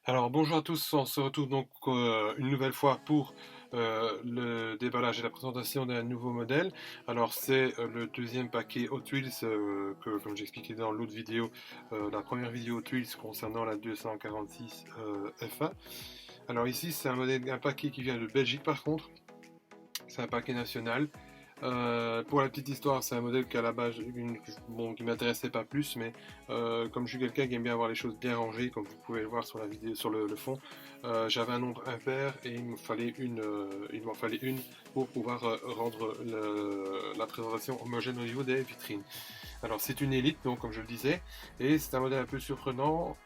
Alors bonjour à tous, on se retrouve donc une nouvelle fois pour le déballage et la présentation d'un nouveau modèle. Alors c'est le deuxième paquet Hot Wheels que, comme j'expliquais dans l'autre vidéo, la première vidéo Hot Wheels concernant la 246 FA. Alors ici c'est un paquet qui vient de Belgique par contre, c'est un paquet national. Pour la petite histoire, c'est un modèle qu'à la base, bon, qui m'intéressait pas plus, mais comme je suis quelqu'un qui aime bien avoir les choses bien rangées, comme vous pouvez le voir sur la vidéo, sur le fond, j'avais un nombre impair et il m'en fallait une pour pouvoir rendre la présentation homogène au niveau des vitrines. Alors c'est une élite, donc comme je le disais, et c'est un modèle un peu surprenant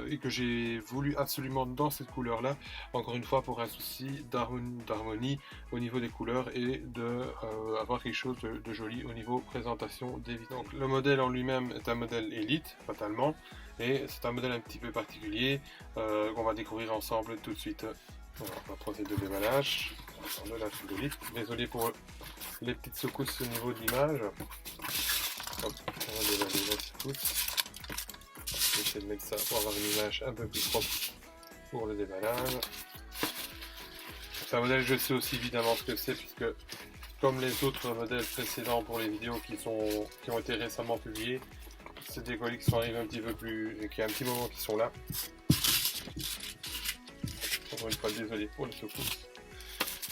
et que j'ai voulu absolument dans cette couleur-là, encore une fois pour un souci d'harmonie au niveau des couleurs et de avoir quelque chose de joli au niveau présentation des vitres. Donc le modèle en lui-même est un modèle élite, fatalement, et c'est un modèle un petit peu particulier qu'on va découvrir ensemble tout de suite. Alors, on va procéder au déballage. Désolé pour les petites secousses au niveau de l'image. Hop, on va déballer la secousse. Je vais essayer de mettre ça pour avoir une image un peu plus propre pour le déballage. C'est un modèle, je sais aussi évidemment ce que c'est, puisque comme les autres modèles précédents pour les vidéos qui ont été récemment publiés, c'est des colis qui sont arrivés un petit peu plus, qui a un petit moment qui sont là. Encore une fois, désolé pour les secousses.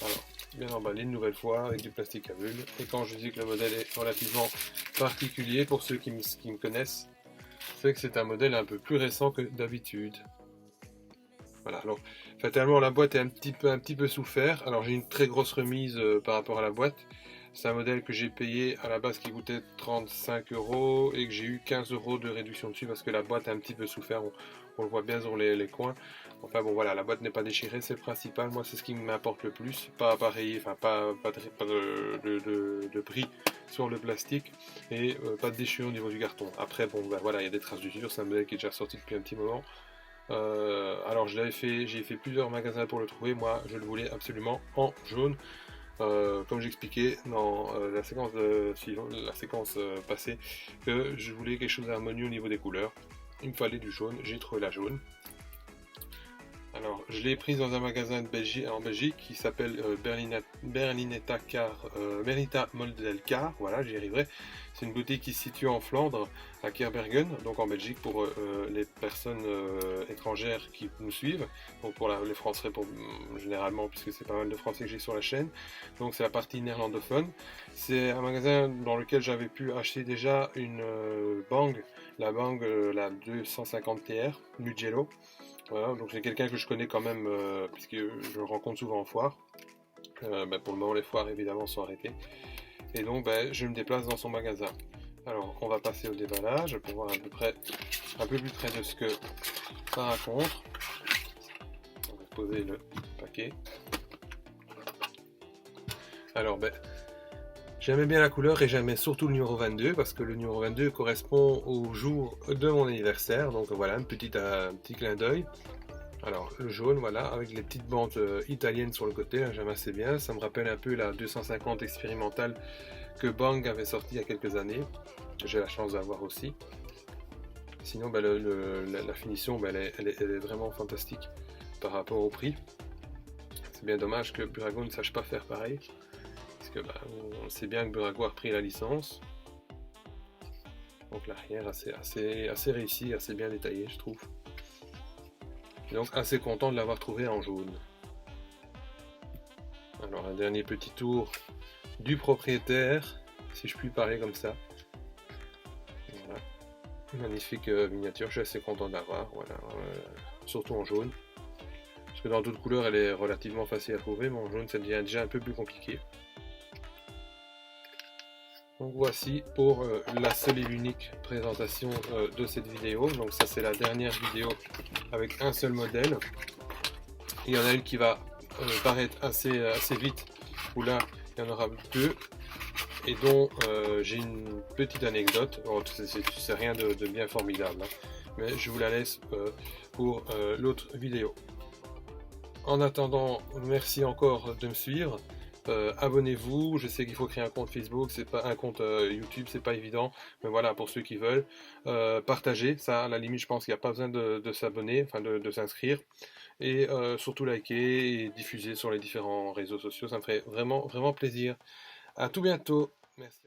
Alors, bien emballé une nouvelle fois avec du plastique à bulles. Et quand je dis que le modèle est relativement particulier, pour ceux qui me connaissent, c'est que c'est un modèle un peu plus récent que d'habitude. Voilà, alors fatalement la boîte est un petit peu sous fer. Alors j'ai une très grosse remise par rapport à la boîte. C'est un modèle que j'ai payé à la base qui coûtait 35 € et que j'ai eu 15 € de réduction dessus parce que la boîte est un petit peu sous fer. On le voit bien sur les coins. Enfin bon voilà, la boîte n'est pas déchirée, c'est le principal. Moi c'est ce qui m'importe le plus. Pas pareil, enfin pas de prix sur le plastique et pas de déchirure au niveau du carton. Après bon ben, voilà, il y a des traces d'usure, c'est un modèle qui est déjà sorti depuis un petit moment. Alors j'ai fait plusieurs magasins pour le trouver, moi je le voulais absolument en jaune. Comme j'expliquais dans la séquence passée, que je voulais quelque chose d'harmonieux au niveau des couleurs. Il me fallait du jaune, j'ai trouvé la jaune. Alors, je l'ai prise dans un magasin en Belgique qui s'appelle Berninetta Model Car. Voilà, j'y arriverai. C'est une boutique qui se situe en Flandre, à Kerbergen, donc en Belgique pour les personnes étrangères qui nous suivent. Donc pour les Français, généralement, puisque c'est pas mal de Français que j'ai sur la chaîne. Donc c'est la partie néerlandophone. C'est un magasin dans lequel j'avais pu acheter déjà une Bang, la 250 TR Mugello. Voilà, donc c'est quelqu'un que je connais quand même, puisque je le rencontre souvent en foire. Pour le moment, les foires évidemment sont arrêtées. Et donc, je me déplace dans son magasin. Alors, on va passer au déballage pour voir un peu plus près de ce que ça raconte. On va poser le paquet. Alors, j'aimais bien la couleur et j'aimais surtout le numéro 22 parce que le numéro 22 correspond au jour de mon anniversaire. Donc voilà, un petit clin d'œil. Alors le jaune, voilà, avec les petites bandes italiennes sur le côté, hein, j'aime assez bien. Ça me rappelle un peu la 250 expérimentale que Bang avait sorti il y a quelques années. J'ai la chance d'avoir aussi. Sinon, la finition, elle est vraiment fantastique par rapport au prix. C'est bien dommage que Burago ne sache pas faire pareil. Parce que on sait bien que Burago a repris la licence. Donc l'arrière assez réussi, assez bien détaillé je trouve. Donc assez content de l'avoir trouvé en jaune. Alors un dernier petit tour du propriétaire, si je puis parler comme ça. Voilà. Magnifique miniature, je suis assez content d'avoir, voilà, surtout en jaune. Parce que dans d'autres couleurs elle est relativement facile à trouver, mais en jaune ça devient déjà un peu plus compliqué. Donc voici pour la seule et unique présentation de cette vidéo. Donc ça c'est la dernière vidéo avec un seul modèle. Il y en a une qui va paraître assez vite, où là il y en aura deux, et dont j'ai une petite anecdote. Bon, c'est rien de bien formidable, hein, mais je vous la laisse pour l'autre vidéo. En attendant, merci encore de me suivre. Abonnez-vous. Je sais qu'il faut créer un compte Facebook, c'est pas un compte YouTube, c'est pas évident, mais voilà, pour ceux qui veulent. Partagez, ça, à la limite, je pense qu'il n'y a pas besoin de s'abonner, enfin de s'inscrire. Et surtout liker et diffuser sur les différents réseaux sociaux, ça me ferait vraiment, vraiment plaisir. À tout bientôt. Merci.